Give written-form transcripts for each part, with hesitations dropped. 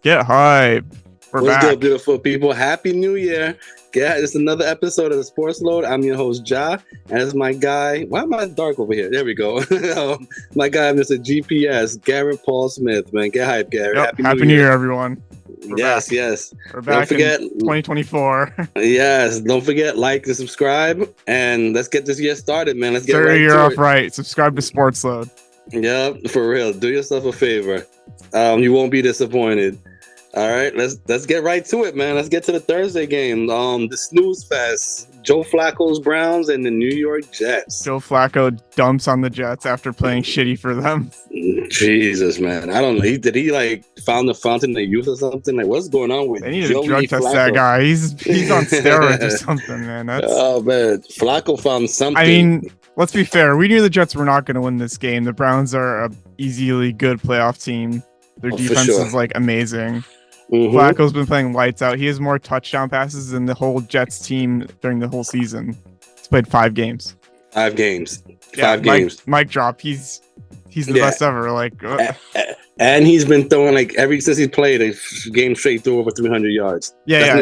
Get hype. We're What's back. good, beautiful people? Happy New Year. Yeah, it's another episode of the Sportsload. I'm your host, Jah, and it's my guy. Why am I dark over here? There we go. My guy, Mr. GPS, Garrett Paul Smith, man. Get hype, Garrett. Yep. Happy New Year, everyone. Yes. We're back. Don't forget, in 2024. Yes, don't forget, like and subscribe, and let's get this year started, man. Let's get Start right your year to off it. right. Subscribe to Sportsload. Yep, for real. Do yourself a favor. You won't be disappointed. All right, let's get right to it, man. Let's get to the Thursday game. The snooze fest. Joe Flacco's Browns and the New York Jets. Joe Flacco dumps on the Jets after playing shitty for them. Jesus, man. I don't know. Did he like found the fountain of youth or something? Like, what's going on with They need Joey to drug test Flacco? that guy. He's on steroids or something, man. Oh man, Flacco found something. I mean, let's be fair. We knew the Jets were not going to win this game. The Browns are a easily good playoff team. Their defense is like amazing. Mm-hmm. Flacco's been playing lights out. He has more touchdown passes than the whole Jets team during the whole season. He's played 5 games. 5 games. Yeah, 5 games. Mic drop. He's the best ever. Like, and he's been throwing like since he played a game straight through over 300 yards. Yeah.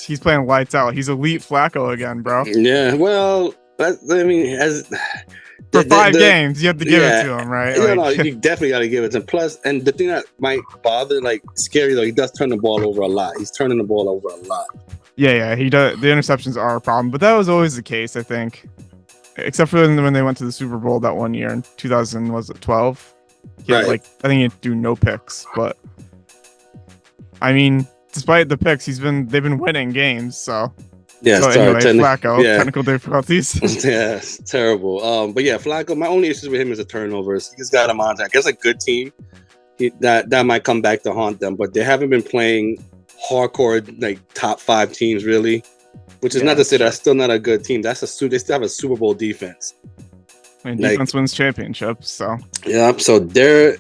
He's playing lights out. He's elite Flacco again, bro. Yeah. Well, for 5 games, you have to give it to him, right? You definitely got to give it to him. Plus, and the thing that might bother, like, scary though, he does turn the ball over a lot. He's turning the ball over a lot. Yeah, he does. The interceptions are a problem, but that was always the case, I think. Except for when they went to the Super Bowl that one year in 2012. Yeah, right. I think he'd do no picks, but I mean, despite the picks, they've been winning games, so. Yeah, Flacco, technical difficulties. Yeah, it's terrible. But yeah, Flacco, my only issues with him is the turnovers. He's got him on track. It's a good team. That might come back to haunt them, but they haven't been playing hardcore, like, top 5 teams, really. Which is not to say that's still not a good team. They still have a Super Bowl defense. And defense wins championships, so. Yeah, so there's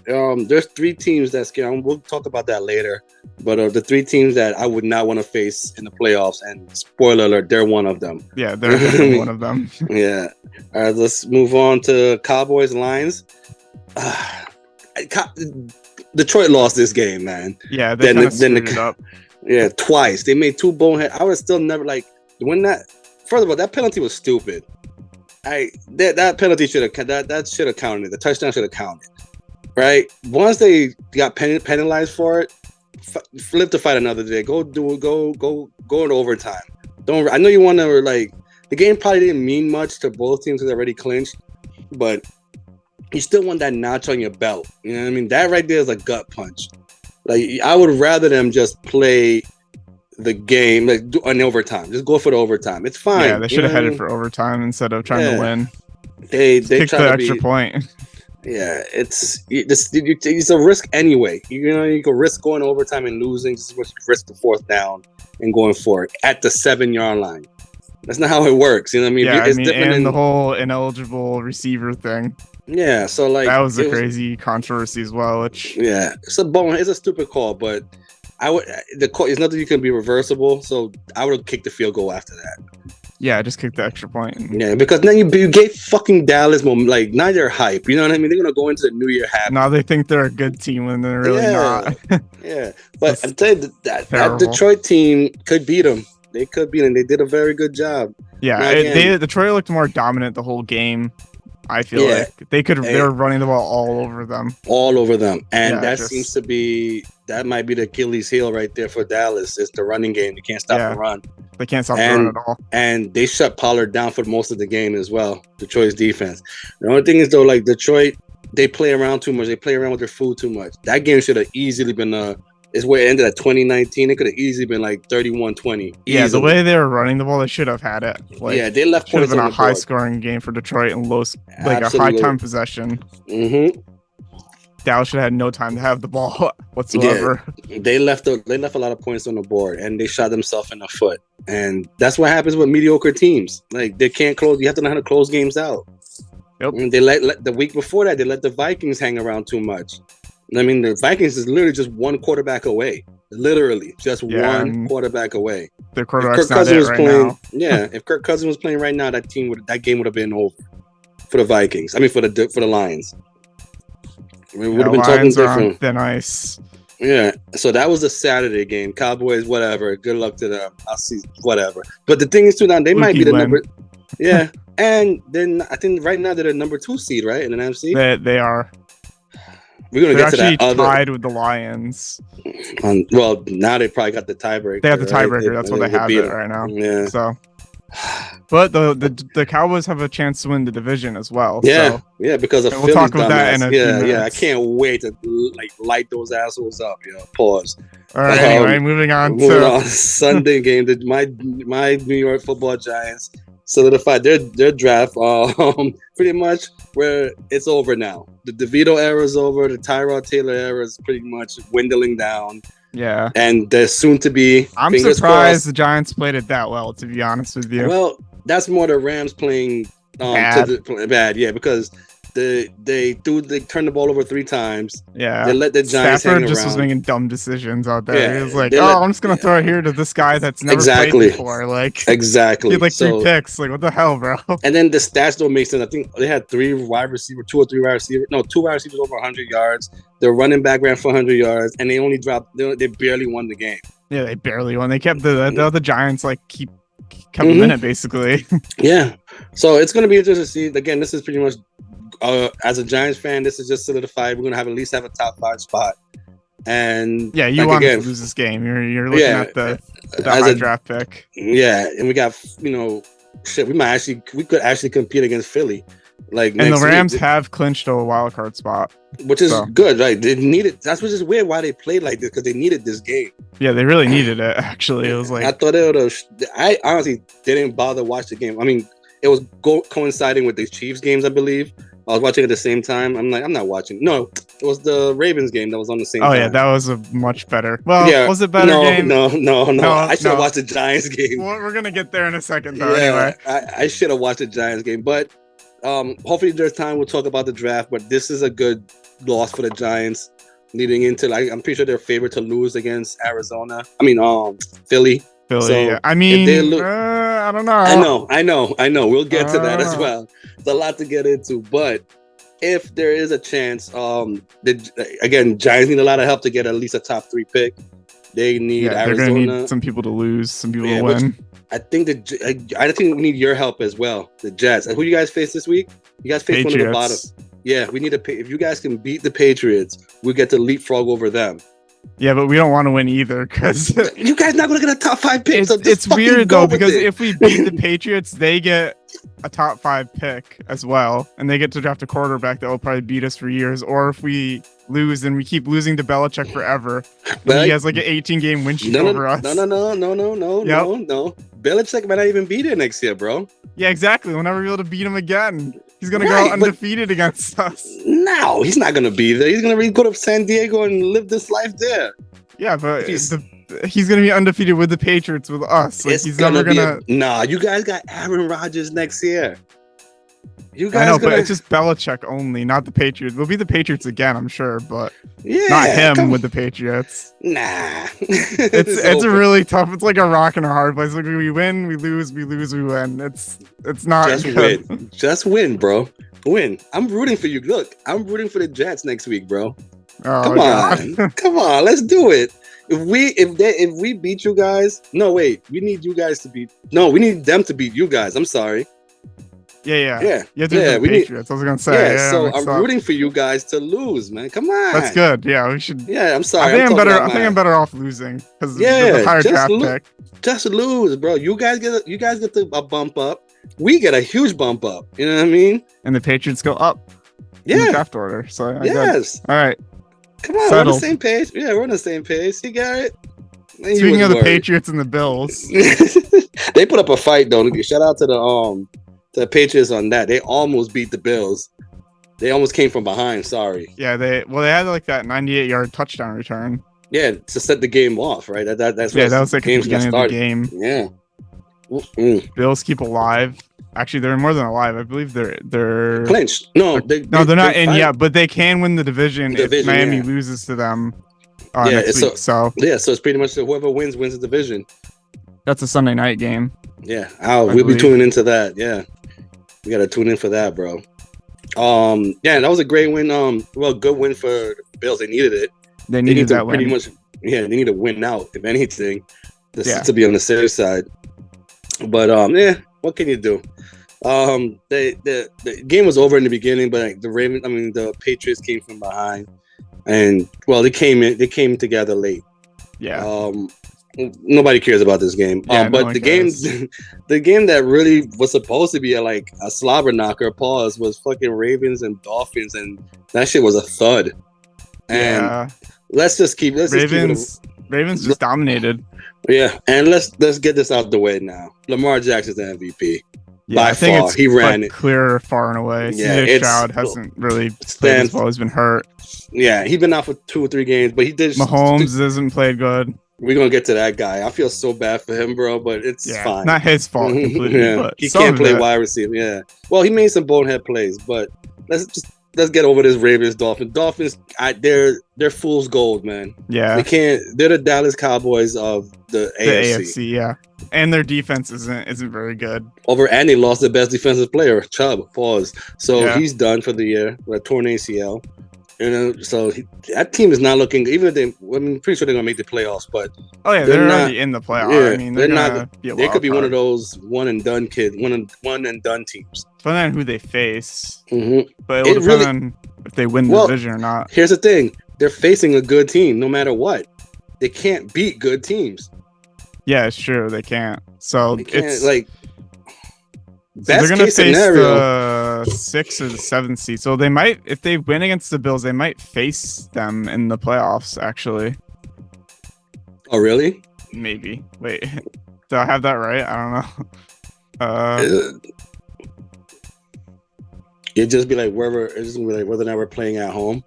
3 teams that scare. We'll talk about that later. But the 3 teams that I would not want to face in the playoffs, and spoiler alert, they're one of them. Yeah, they're definitely one of them. Yeah. All right, let's move on to Cowboys Lions. Detroit lost this game, man. Yeah, they kind of screwed it up. Yeah, twice. They made 2 bonehead. I would still never when that. First of all, that penalty was stupid. That penalty should have counted. The touchdown should have counted, right? Once they got penalized for it, flip the fight another day. Go into overtime. I know you want to the game probably didn't mean much to both teams because they already clinched, but you still want that notch on your belt. You know what I mean? That right there is a gut punch. Like, I would rather them just play the game on overtime. Just go for the overtime. It's fine. Yeah, they should have headed for overtime instead of trying to win. They kick the extra point. Yeah, it's a risk anyway. You can risk going overtime and losing. Just risk the 4th down and going for it at the 7-yard line. That's not how it works. You know what I mean? Yeah, different the whole ineligible receiver thing. Yeah, so that was a crazy controversy as well. Which it's a stupid call, but the call is nothing you can be reversible. So I would have kicked the field goal after that. Yeah, just kick the extra point. Yeah, because then you gave fucking Dallas now they're hype. You know what I mean? They're gonna go into the New Year happy. Now they think they're a good team when they're really not. Yeah, but I'm telling you that Detroit team could beat them. They could beat them. They did a very good job. Yeah, Detroit looked more dominant the whole game. I feel like they were running the ball all over them. And that might be the Achilles heel right there for Dallas. It's the running game. You can't stop the run. They can't stop the run at all. And they shut Pollard down for most of the game as well. Detroit's defense. The only thing is though, Detroit, they play around too much. They play around with their food too much. That game should have easily been is where it ended at 2019. It could have easily been 31-20. Yeah, the way they were running the ball, they should have had it. They left points. Should have been a high-scoring game for Detroit and a high-time possession. Mm-hmm. Dallas should have had no time to have the ball whatsoever. Yeah, they left a lot of points on the board, and they shot themselves in the foot. And that's what happens with mediocre teams. They can't close. You have to know how to close games out. Yep. And they let the week before that, they let the Vikings hang around too much. I mean, the Vikings is literally just one quarterback away. Literally, just one quarterback away. Their quarterback's not it right now. Yeah, if Kirk Cousins was playing right now, that game would have been over for the Vikings. I mean, for the Lions. It would have been totally Lions are on different. thin ice. Yeah, so that was the Saturday game. Cowboys, whatever. Good luck to them. I'll see, whatever. But the thing is, too, now they might be the number. Yeah, and then I think right now they're the number 2 seed, right, in the NFC. They are. We're gonna get to that. They're tied with the Lions. Well, now they probably got the tiebreaker. They have the tiebreaker. Right? That's what they have it right now. Yeah. So. But the Cowboys have a chance to win the division as well. Yeah, so. Yeah, because of we'll talk about that in a few minutes. Yeah, I can't wait to light those assholes up. Pause. All right. Anyway, moving on. Sunday game. My New York Football Giants solidified their draft. Pretty much where it's over now. The DeVito era is over. The Tyrod Taylor era is pretty much dwindling down. Yeah, and there's soon to be. I'm surprised the Giants played it that well. To be honest with you, well, that's more the Rams playing bad. Yeah, because they turned the ball over 3 times. Yeah, they let the Giants Stafford hang just around. Was making dumb decisions out there. Yeah, he was like, I'm just gonna throw it here to this guy that's never played before. Like exactly, he had 3 picks. Like what the hell, bro? And then the stats don't make sense. I think they had 2 wide receivers over 100 yards. Their running back ran 400 yards, and they only dropped. They barely won the game. Yeah, they barely won. They kept the Giants kept them in it basically. Yeah, so it's gonna be interesting to see. Again, this is pretty much as a Giants fan, this is just solidified. We're gonna at least have a top 5 spot. And yeah, you want to lose this game. You're looking at the high draft pick. Yeah, and we got shit. We could actually compete against Philly. And the Rams have clinched a wild card spot, which is good, right? They needed. That's what's just weird why they played like this, because they needed this game. Yeah, they really needed it. Actually, it was like I thought it would have. I honestly didn't bother watch the game. I mean, it was coinciding with the Chiefs games, I believe. I was watching at the same time. I'm like, I'm not watching. No, it was the Ravens game that was on the same time. Oh, yeah, that was a much better. Well, yeah, was it better game? No. I should have watched the Giants game. Well, we're going to get there in a second, though, anyway. I should have watched the Giants game. But hopefully there's time we'll talk about the draft. But this is a good loss for the Giants leading into, I'm pretty sure they're favored to lose against Philly. Philly, so yeah. I mean, I don't know. I know. We'll get to that as well. It's a lot to get into, but if there is a chance, again, Giants need a lot of help to get at least a top 3 pick. They need Arizona. They're gonna need some people to lose, some people to win. I think we need your help as well. The Jets. Who you guys face this week? You guys face Patriots. One of the bottom. Yeah, we need if you guys can beat the Patriots, we get to leapfrog over them. Yeah, but we don't want to win either because you guys not going to get a top 5 pick. It's weird though because if we beat the Patriots, they get a top 5 pick as well, and they get to draft a quarterback that will probably beat us for years. Or if we lose, then we keep losing to Belichick forever. He has an 18-game win streak over us. No. Belichick might not even be there next year, bro. Yeah, exactly. We'll never be able to beat him again. He's going to go undefeated against us. No, he's not going to be there. He's going to go to San Diego and live this life there. Yeah, but he's going to be undefeated with the Patriots with us. He's never going to... Nah, you guys got Aaron Rodgers next year. You guys I know, but it's just Belichick only, not the Patriots. We'll be the Patriots again, I'm sure, but not him with the Patriots. Nah. It's a really tough. It's like a rock and a hard place. Like we win, we lose, we lose, we win. It's not just good. Win. Just win, bro. Win. I'm rooting for you. Look, I'm rooting for the Jets next week, bro. Come on, let's do it. If we beat you guys, we need you guys to beat. No, we need them to beat you guys. I'm sorry. Yeah. You have to beat the Patriots. I was gonna say. Yeah, so I'm rooting for you guys to lose, man. Come on. That's good. Yeah, we should. Yeah, I'm sorry. I think I'm better off losing because the higher draft pick. Just lose, bro. You guys get a bump up. We get a huge bump up. You know what I mean? And the Patriots go up. Yeah. In the draft order. So yes. All right. Come on, we're on the same page. Yeah, we're on the same page. See, Garrett. Speaking of the Patriots and the Bills, they put up a fight though. Shout out to the Patriots on that. They almost beat the Bills. They almost came from behind. Sorry. Yeah, they had like that 98-yard touchdown return. Yeah, to set the game off, right? That's that was like the beginning of the game. Yeah. Bills keep alive. Actually, they're more than alive. I believe they're clinched. No, they're not in yet, but they can win the division if Miami loses to them next week. So it's pretty much whoever wins the division. That's a Sunday night game. Yeah, we'll be tuning into that. Yeah, we gotta tune in for that, bro. Yeah, that was a great win. Well, good win for the Bills. They needed it. They Need needed to that pretty win. much. Yeah, they need to win out, if anything, Yeah. to be on the safe side. But yeah, what can you do? The game was over in the beginning, but like, the Patriots came from behind, and well, they came together late. Yeah. Nobody cares about this game. Yeah, no But one the cares. the game that really was supposed to be a slobber knocker pause was fucking Ravens and Dolphins, and that shit was a thud. And Yeah. let's just keep it. Ravens just dominated. Yeah, and let's get this out the way now. Lamar Jackson's the MVP. Yeah, By I think far, it's he ran it. clear far and away. Yeah, CJ it's Stroud hasn't really played as well. He's been hurt. Yeah, he's been out for 2 or 3 games, but he did. Mahomes hasn't played good. We're gonna get to that guy. I feel so bad for him, bro, but it's fine. Not his fault completely, Yeah, but he can't play wide receiver. Yeah, well, he made some bonehead plays, but let's get over this Ravens Dolphins. Dolphins, they're fool's gold, man. Yeah, they can't. They're the Dallas Cowboys of the AFC. Yeah, and their defense isn't very good. And they lost their best defensive player, Chubb. Pause. So he's done for the year with a torn ACL. So that team is not looking. Even if I'm pretty sure they're gonna make the playoffs, but they're already in the playoffs. Yeah, I mean, they're not. They could be one of those one and done teams. Depending on who they face, mm-hmm. But it will depend on if they win the division or not. Here's the thing: they're facing a good team, no matter what. They can't beat good teams. Yeah, it's true. They can't. So it's like. So they're gonna face the 6th or the 7th seed. So they might, if they win against the Bills, they might face them in the playoffs. Actually. Oh really? Maybe. Wait, do I have that right? I don't know. It'd just be like wherever. It's just gonna be like whether or not we're playing at home.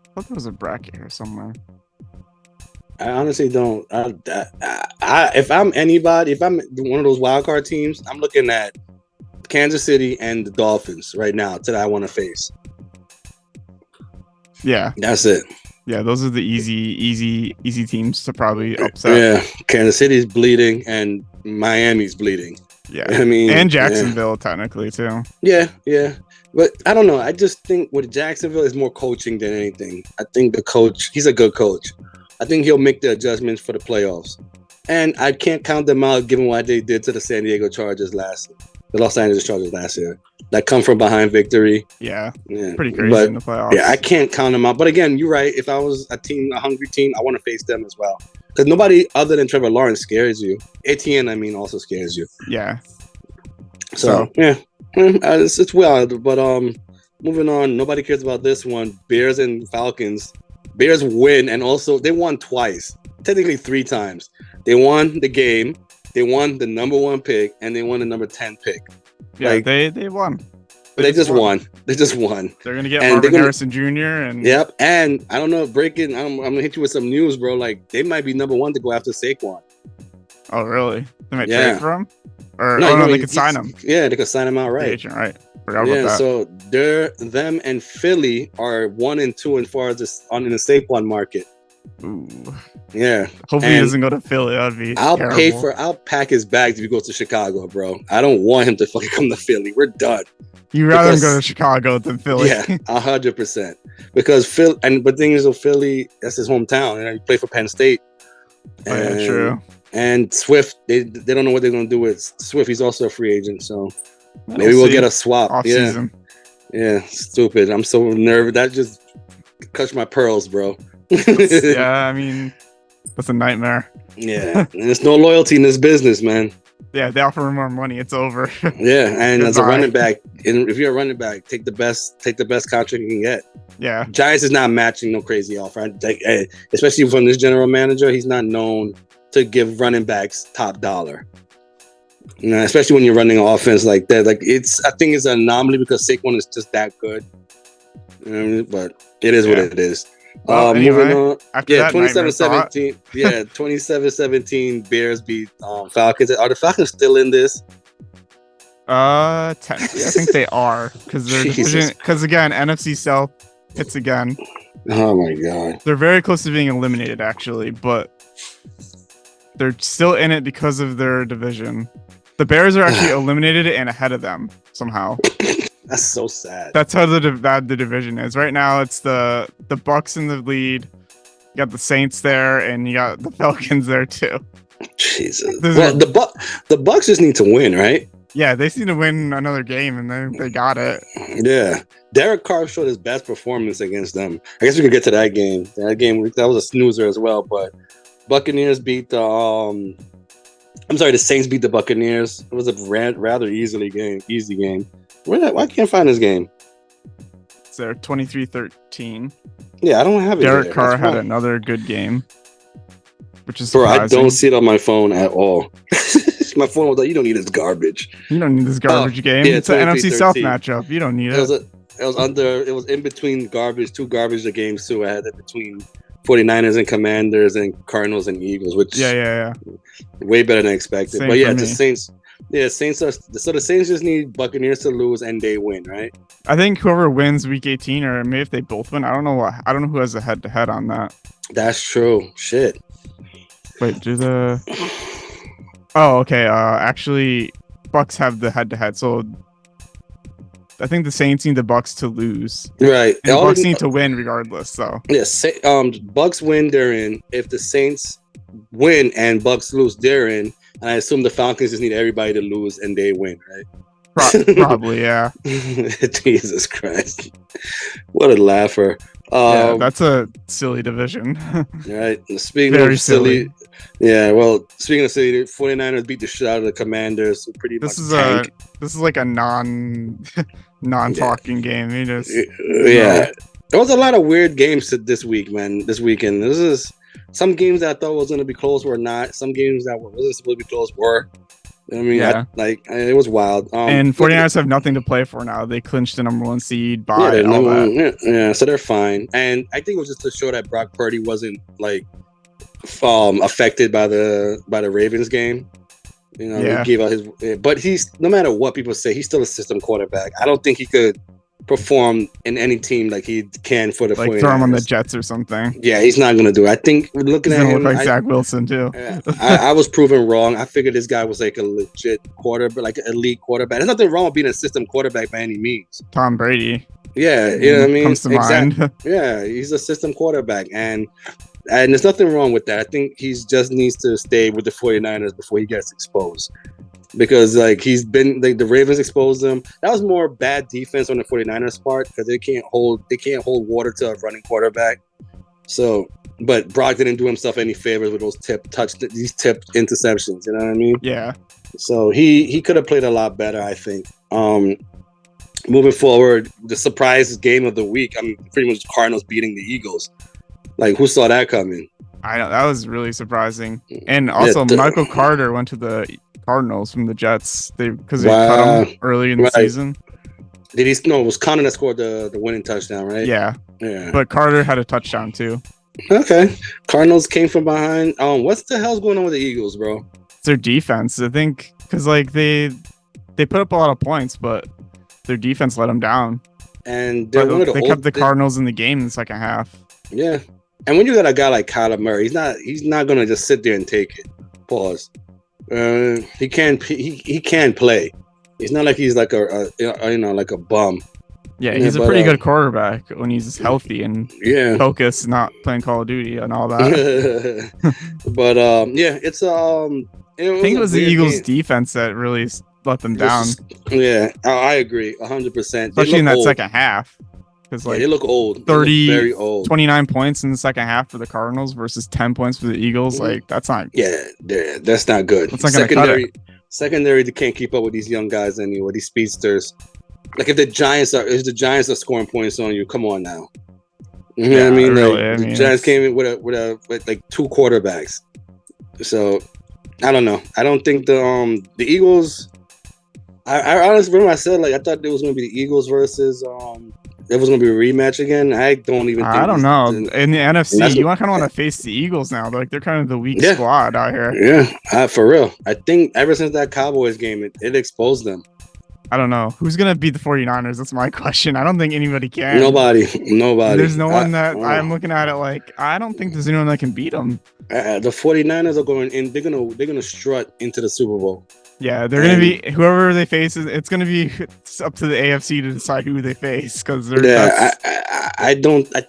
I thought there was a bracket here somewhere. I honestly don't. If I'm anybody, if I'm one of those wild card teams, I'm looking at Kansas City and the Dolphins right now that I want to face. Yeah, that's it. Yeah, those are the easy teams to probably upset. Yeah, Kansas City's bleeding and Miami's bleeding. Yeah, I mean, and Jacksonville technically too. Yeah, but I don't know. I just think with Jacksonville is more coaching than anything. I think the coach, he's a good coach. I think he'll make the adjustments for the playoffs. And I can't count them out given what they did to the Los Angeles Chargers last year. That come from behind victory. Yeah. Pretty crazy in the playoffs. Yeah, I can't count them out. But again, you're right. If I was a hungry team, I want to face them as well. Because nobody other than Trevor Lawrence scares you. Etienne, also scares you. Yeah. So yeah. It's wild. But moving on, nobody cares about this one. Bears and Falcons. Bears win, and also they won twice, technically 3 times. They won the game, they won the number 1 pick, and they won the number 10 pick. Yeah, they won. They just won. They just won. They're gonna get Marvin Harrison Jr. and yep. And I don't know, I'm gonna hit you with some news, bro. Like they might be number 1 to go after Saquon. Oh really? They might trade for him, or no, they could sign him. Yeah, they could sign him outright. Agent, right? Forgot about that. So them and Philly are 1 and 2 as far as this in the Saquon market. Ooh. Yeah. Hopefully he doesn't go to Philly. That'd be terrible. I'll pack his bags if he goes to Chicago, bro. I don't want him to fucking come to Philly. We're done. You'd rather him go to Chicago than Philly. Yeah, 100%. Because but thing is, Philly, that's his hometown. He played for Penn State. Yeah, true. And Swift, they don't know what they're gonna do with Swift. He's also a free agent, so maybe we'll get a swap. Off-season. Yeah, stupid. I'm so nervous. That just crushed my pearls, bro. Yeah, I mean, that's a nightmare. Yeah, there's no loyalty in this business, man. Yeah, they offer him more money. It's over. Yeah, and as a running back, and if you're a running back, take the best contract you can get. Yeah, Giants is not matching no crazy offer, especially from this general manager. He's not known to give running backs top dollar. Especially when you're running an offense like that. I think it's an anomaly because Saquon is just that good. But it is what it is. Well, anyway, moving on. 27-17. Yeah, 27-17. Bears beat Falcons. Are the Falcons still in this? Technically, I think they are because they're because again, NFC South hits again. Oh my god, they're very close to being eliminated actually, but They're still in it because of their division. The Bears are actually eliminated and ahead of them somehow. That's so sad. That's how bad the division is right now. It's the Bucks in the lead. You got the Saints there, and you got the Falcons there too. Jesus. Well, the Bucks just need to win, right? Yeah, they seem to win another game, and they got it. Yeah, Derek Carr showed his best performance against them. I guess we could get to that game. That was a snoozer as well. But Buccaneers beat the the Saints beat the Buccaneers. It was a rather easy game. Why can't I find this game? It's there 23-13. Yeah, I don't have it. Derek Carr had another good game, which is bro. surprising. I don't see it on my phone at all. My phone was like, "You don't need this garbage. You don't need this garbage game. Yeah, it's an NFC South matchup. You don't need it." It was in between two garbage games too. I had it between 49ers and Commanders and Cardinals and Eagles, which yeah, way better than expected. Same but yeah, for the me. Saints. Yeah, Saints are so the Saints just need Buccaneers to lose and they win, right? I think whoever wins Week 18, or maybe if they both win, I don't know who has a head-to-head on that. That's true. Shit. Wait, Oh, okay. Actually, Bucks have the head-to-head, so I think the Saints need the Bucks to lose. Right. And the Bucks need to win regardless. So yes, Bucks win, they're in. If the Saints win and Bucks lose, they're in. And I assume the Falcons just need everybody to lose and they win, right? Probably, yeah. Jesus Christ. What a laugher. Yeah, that's a silly division. Right. Speaking Very of silly. Yeah, well, speaking of silly, 49ers beat the shit out of the Commanders. So this is like a non-talking game. You just there was a lot of weird games this weekend. This is some games that I thought was going to be close were not. Some games that wasn't supposed to be close were. I mean, it was wild. And 49ers have nothing to play for now. They clinched the number 1 seed by all that. Yeah, so they're fine. And I think it was just to show that Brock Purdy wasn't like affected by the Ravens game. You know, he gave out but he's, no matter what people say, he's still a system quarterback. I don't think he could perform in any team like he can for the 49ers. Throw him on the Jets or something. Yeah, he's not gonna do it. I think looking at him, look like Zach Wilson too. I was proven wrong. I figured this guy was like a legit quarterback, like an elite quarterback. There's nothing wrong with being a system quarterback by any means. Tom Brady. Yeah, you know what I mean? Comes to mind. Yeah, he's a system quarterback, and there's nothing wrong with that. I think he just needs to stay with the 49ers before he gets exposed. Because he's been the Ravens exposed him. That was more bad defense on the 49ers part because they can't hold water to a running quarterback. So, but Brock didn't do himself any favors with these tipped interceptions. You know what I mean? Yeah. So he could have played a lot better, I think. Moving forward, the surprise game of the week. I mean, pretty much Cardinals beating the Eagles. Like, who saw that coming? I know, that was really surprising. And also, Michael Carter went to the Cardinals from the Jets because they cut him early in the season. Did he? No, it was Connor that scored the winning touchdown, right? Yeah. But Carter had a touchdown too. Okay. Cardinals came from behind. What's the hell's going on with the Eagles, bro? It's their defense, I think, because they put up a lot of points, but their defense let them down. And they kept the Cardinals in the game in the second half. Yeah. And when you got a guy like Kyler Murray, he's not gonna just sit there and take it. Pause. He can play. It's not like he's like like a bum. Yeah, he's a pretty good quarterback when he's healthy and focused, not playing Call of Duty and all that. But it's I think it was the Eagles' defense that really let them down. I agree 100%. Especially in that second half. Because they look old. 30, very old. 29 points in the second half for the Cardinals versus 10 points for the Eagles. Like, that's not. Yeah, that's not good. That's not going to cut it. Secondary, they can't keep up with these young guys anymore. These speedsters. Like if the Giants are scoring points on you, come on now. You know what I mean? Really, the Giants came in with like two quarterbacks. So I don't know. I don't think the Eagles. I honestly remember I said I thought it was going to be the Eagles versus it was going to be a rematch again. I don't even. I don't know. In the NFC, you kind of want to face the Eagles now. They're kind of the weak squad out here. Yeah, for real. I think ever since that Cowboys game, it exposed them. I don't know. Who's going to beat the 49ers? That's my question. I don't think anybody can. Nobody. There's no one that I'm looking at it like, I don't think there's anyone that can beat them. The 49ers are going in. They're gonna strut into the Super Bowl. Yeah, they're going to be, whoever they face, it's going to be up to the AFC to decide who they face. Because I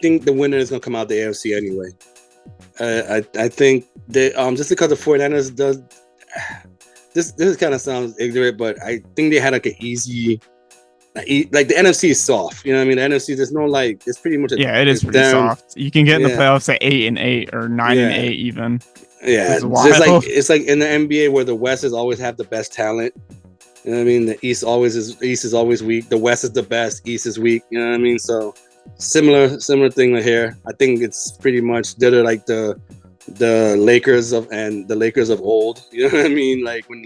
think the winner is going to come out the AFC anyway. I think they, just because the 49ers does, this kind of sounds ignorant, but I think they had like an easy, like the NFC is soft. You know what I mean? The NFC, there's no like, it's pretty much it is pretty soft. You can get in the playoffs at 8-8 or 9-8 even. Yeah, it's like in the NBA where the West is always have the best talent. You know what I mean? The East is always weak. The West is the best. East is weak. You know what I mean? So similar thing here. I think it's pretty much they're like the Lakers of old. You know what I mean? Like when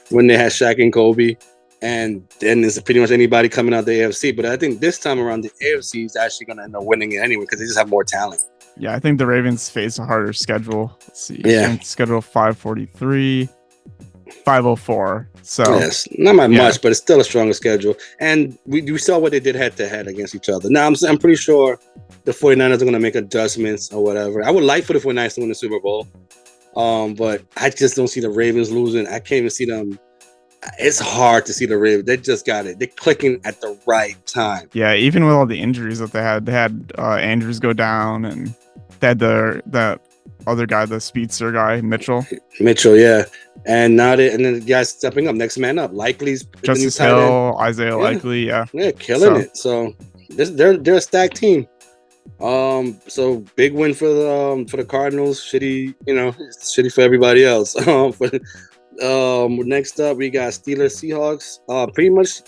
when they had Shaq and Kobe, and then it's pretty much anybody coming out the AFC. But I think this time around the AFC is actually going to end up winning it anyway because they just have more talent. Yeah, I think the Ravens face a harder schedule. Let's see. Yeah. Schedule 543, 504. So yes, not much, but it's still a stronger schedule. And we saw what they did head to head against each other. Now I'm pretty sure the 49ers are going to make adjustments or whatever. I would like for the 49ers to win the Super Bowl. But I just don't see the Ravens losing. I can't even see them. It's hard to see the Ravens. They just got it. They're clicking at the right time. Yeah, even with all the injuries that they had Andrews go down, and they had that other guy, the speedster guy, Mitchell, yeah. And now and then the guys stepping up, next man up. Likely's Justice Hill, Isaiah Likely, yeah, killing it. So they're a stacked team. So big win for the Cardinals. Shitty for everybody else. Next up we got Steelers Seahawks. Pretty much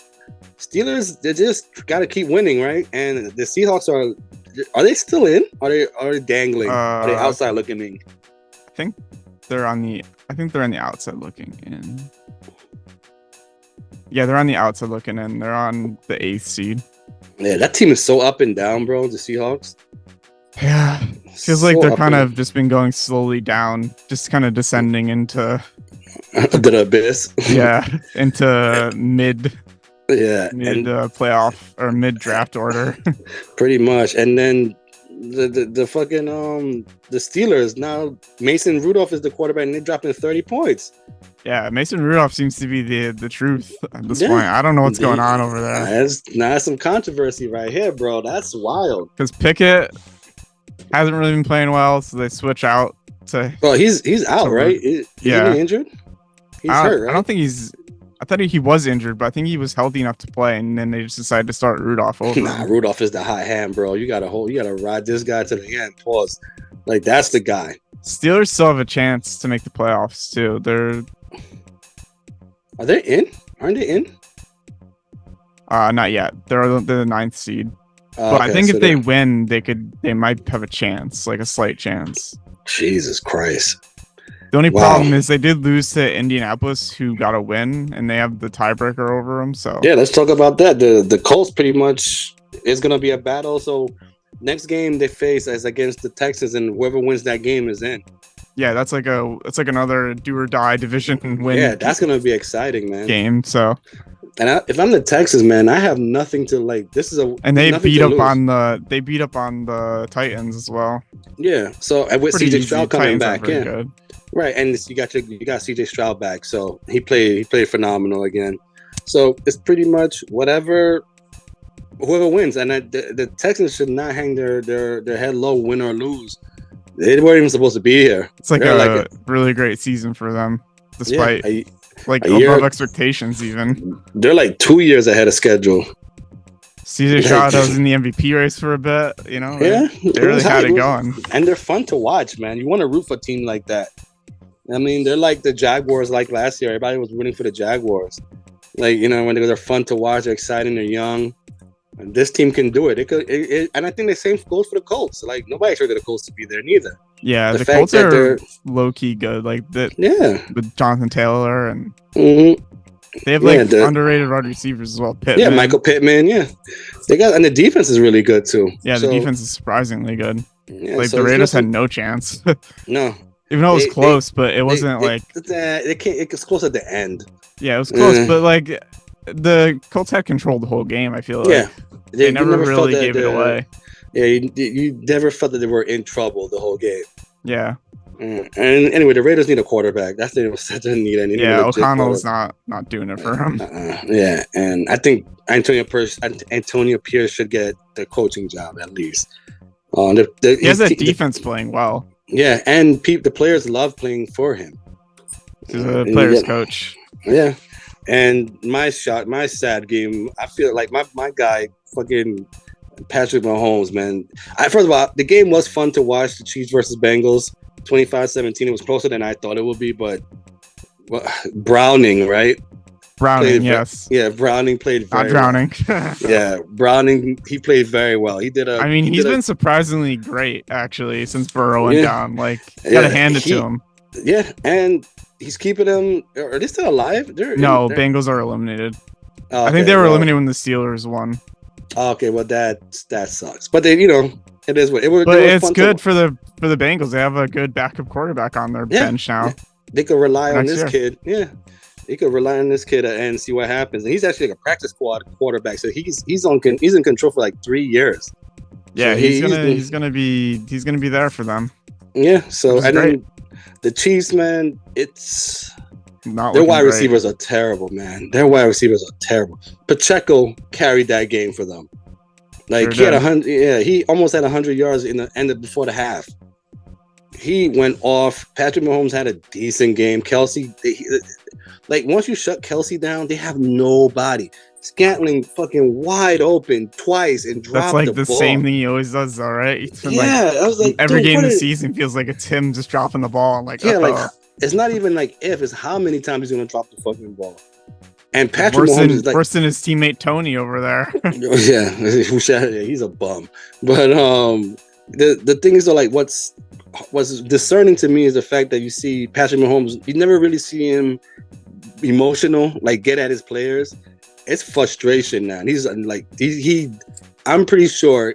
Steelers, they just got to keep winning, right? And the Seahawks are they still in? Are they dangling? Are they outside looking in? I think they're on the outside looking in. Yeah, they're on the outside looking in. They're on the 8th seed. Yeah, that team is so up and down, bro. The Seahawks. Yeah, feels like they're kind of just been going slowly down, just kind of descending into the abyss. Yeah, into mid playoff or mid draft order. Pretty much. And then the fucking the Steelers, now Mason Rudolph is the quarterback and they're dropping 30 points. Yeah, Mason Rudolph seems to be the truth at this point. I don't know what's going on over there. That's some controversy right here, bro. That's wild. Because Pickett hasn't really been playing well, so they switch out to. Well, he's out, right? Is he injured? He's hurt, right? I don't think I thought he was injured, but I think he was healthy enough to play, and then they just decided to start Rudolph over. Rudolph is the hot hand, bro. You gotta ride this guy to the end. Pause. Like that's the guy. Steelers still have a chance to make the playoffs too. Are they in? Aren't they in? Not yet. They're the 9th seed. But I think if they win, they might have a chance, like a slight chance. Jesus Christ. The only problem is they did lose to Indianapolis, who got a win, and they have the tiebreaker over them. So yeah, let's talk about that. The Colts pretty much is going to be a battle. So next game they face is against the Texans, and whoever wins that game is in. Yeah, it's like another do or die division win. Yeah, that's going to be exciting, man. Game. So. And if I'm the Texans, man, I have nothing to like. They beat up on the Titans as well. Yeah, so with CJ Stroud coming back, good. Right, and you got CJ Stroud back, so he played phenomenal again. So it's pretty much whoever wins, and the Texans should not hang their head low, win or lose. They weren't even supposed to be here. It's like a really great season for them, despite above expectations. Even they're like 2 years ahead of schedule. CJ Stroud was in the MVP race for a bit, you know. Yeah, they really had it going, and they're fun to watch, man. You want to root for a team like that. I mean, they're like the Jaguars, like last year. Everybody was rooting for the Jaguars. Like, you know, when they're fun to watch, they're exciting, they're young. And this team can do it. And I think the same goes for the Colts. Like, nobody expected the Colts to be there neither. Yeah, the Colts are low-key good. Like, with Jonathan Taylor and they have underrated wide receivers as well. Pittman. Yeah, Michael Pittman. Yeah, and the defense is really good too. Yeah, the defense is surprisingly good. Yeah, like the Raiders had no chance. No, even though it was close, but it wasn't like it was close at the end. Yeah, it was close, but like the Colts had controlled the whole game. I feel like Yeah, they never really gave it away. Yeah, you never felt that they were in trouble the whole game. Yeah. And anyway, the Raiders need a quarterback. That's the doesn't need any. Yeah, O'Connell's not doing it for him. Yeah, and I think Antonio Pierce should get the coaching job at least. He has that defense playing well. Yeah, and the players love playing for him. He's a players coach. Yeah, and my sad game. I feel like my guy fucking Patrick Mahomes, man. First of all, the game was fun to watch. The Chiefs versus Bengals. 25-17. It was closer than I thought it would be, but Browning, right? Browning, yes. Yeah, Browning played very Not drowning. Well. Yeah, Browning, he played very well. He's been surprisingly great, actually, since Burrow went down. Like, gotta hand it to him. Yeah, and he's keeping them. Are they still alive? Bengals are eliminated. I think they were eliminated when the Steelers won. Okay, well, that sucks. But they, it is what it was. But it's good for the Bengals. They have a good backup quarterback on their bench now. They could rely on this kid. Yeah, they could rely on this kid and see what happens. And he's actually like a practice squad quarterback, so he's in control for like 3 years. Yeah, so he's gonna be there for them. Yeah. So and then the Chiefs, man, it's their wide receivers are terrible, man. Their wide receivers are terrible. Pacheco carried that game for them. Like he had 100. Yeah, he almost had 100 yards in the end before the half. He went off. Patrick Mahomes had a decent game. Kelsey, once you shut Kelsey down, they have nobody. Scantling fucking wide open twice and dropped the ball. That's the same thing he always does, all right? I was like, every game this season feels like it's him just dropping the ball. And it's not even like it's how many times he's gonna drop the fucking ball. And Patrick Mahomes is worse than his teammate Tony over there. Yeah, he's a bum. But the thing is, though, like what's discerning to me is the fact that you see Patrick Mahomes. You never really see him emotional, like get at his players. It's frustration now. And he's like I'm pretty sure,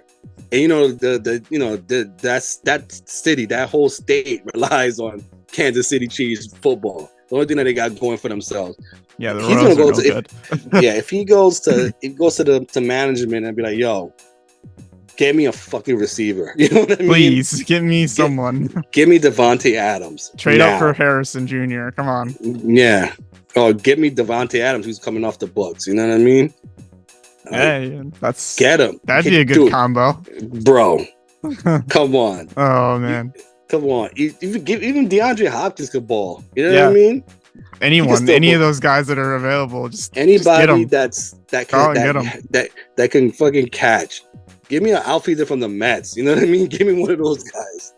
and that whole state relies on Kansas City Chiefs football. The only thing that they got going for themselves. Yeah, the Royals are real good. If he goes to management and be like, yo, get me a fucking receiver. You know what I mean? Please, give me someone. Give me Devontae Adams. Trade up for Harrison Jr. Come on. Yeah. Oh, get me Devontae Adams, who's coming off the books. You know what I mean? Hey, get him. That'd be a good combo, bro. Come on. Oh man. Come on. Even DeAndre Hopkins could ball. You know what I mean? Any of those guys that are available, anybody that can fucking catch. Give me an outfielder from the Mets. You know what I mean? Give me one of those guys.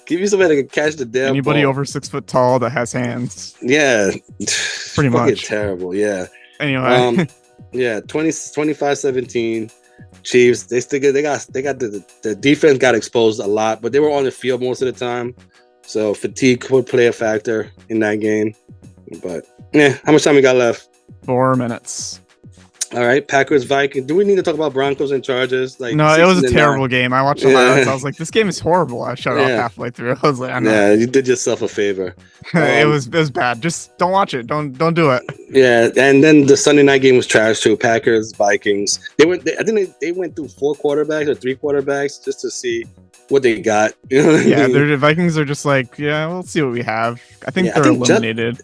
Give me somebody that can catch the damn anybody ball. Over 6 foot tall that has hands. Yeah, pretty much terrible. Yeah. Anyway, yeah, 25-17. Chiefs. They got the defense got exposed a lot, but they were on the field most of the time, so fatigue would play a factor in that game. But how much time we got left? 4 minutes. All right, Packers, Vikings. Do we need to talk about Broncos and Chargers? No, it was a terrible game. I watched the highlights. I was like, this game is horrible. I shut off halfway through. I was like, I know. Yeah, you did yourself a favor. It was bad. Just don't watch it. Don't do it. Yeah, and then the Sunday night game was trash too. Packers, Vikings. I think they went through 4 quarterbacks or 3 quarterbacks just to see what they got. You know what I mean? The Vikings are just like, we'll see what we have. I think they're eliminated.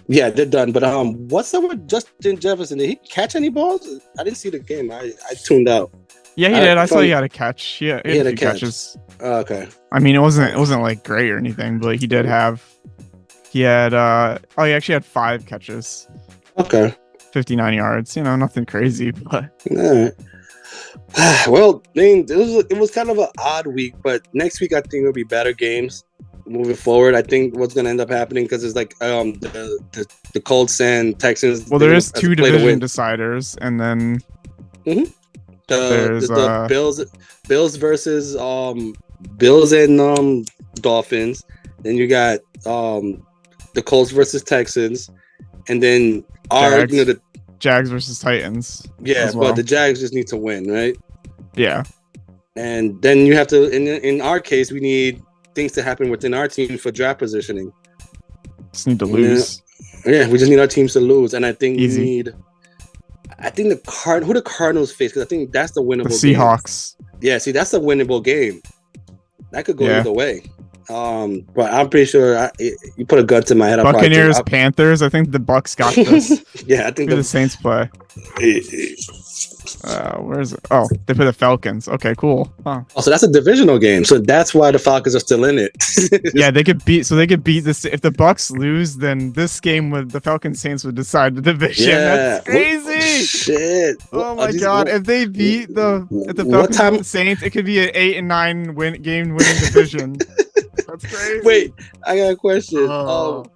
They're done. But what's up with Justin Jefferson? Did he catch any balls? I didn't see the game. I tuned out. Yeah, he did. I saw he had a catch. He had a few catches. Oh, okay. I mean, it wasn't like great or anything, but he did have. He had. He actually had 5 catches. Okay. 59 yards. Nothing crazy, but. All right. Well, I mean, it was kind of an odd week, but next week I think there'll be better games moving forward. I think what's going to end up happening because it's like the Colts and Texans. Well, there is 2 division deciders, and then the Bills versus Bills and Dolphins. Then you got the Colts versus Texans, and then the Jags versus Titans. Yeah, but the Jags just need to win, right? Yeah. And then you have to, in our case, we need things to happen within our team for draft positioning. Just need to lose. Yeah, we just need our teams to lose. And I think we need I think who the Cardinals face, because I think that's the winnable The Seahawks. game. Yeah, see, that's a winnable game. That could go Yeah. either way. But I'm pretty sure you put a gun to my head. Buccaneers, Panthers. I think the Bucks got this. Yeah, I think the Saints play. Where is it? Oh, they play the Falcons. Okay, cool. Huh. Oh, so that's a divisional game. So that's why the Falcons are still in it. Yeah, they could beat. So they could beat this. If the Bucks lose, then this game with the Falcons Saints would decide the division. Yeah. That's crazy. Shit. Oh my god! If they beat if the Falcons beat the Saints, it could be an 8 and 9 game winning division. That's crazy. Wait, I got a question.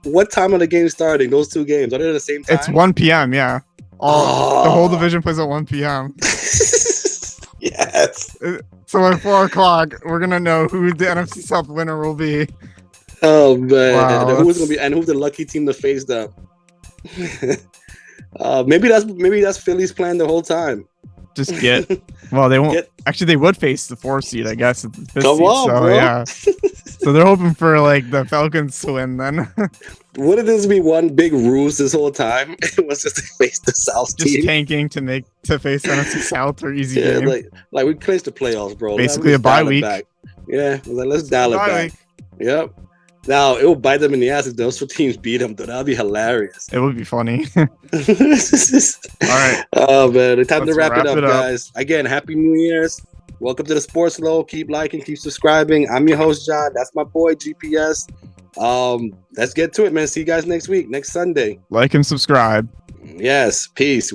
What time are the games starting? Those two games, are they at the same time? It's 1 p.m. Yeah. The whole division plays at 1 p.m. Yes. So at 4 o'clock, we're gonna know who the NFC South winner will be. Oh man, Wow, who's gonna be, and who's the lucky team to face them? Maybe that's Philly's plan the whole time. Just get. Well, they won't. Actually, they would face the 4 seed, I guess. Come on, so, bro. Yeah. So they're hoping for like the Falcons to win then. Wouldn't this be one big ruse this whole time? It was just to face the South just team. tanking to face NFC South or easy game. like we clinched the playoffs, bro. Basically a bye week. Yeah, let's dial it back. Yep. Now it will bite them in the ass if those two teams beat them. Though that'd be hilarious. It would be funny. All right. Oh man, it's time to Let's wrap it up, guys. Again, Happy New Year's. Welcome to the Sportsload. Keep liking, keep subscribing. I'm your host, John. That's my boy, GPS. Let's get to it, man. See you guys next week, next Sunday. Like and subscribe. Yes, peace.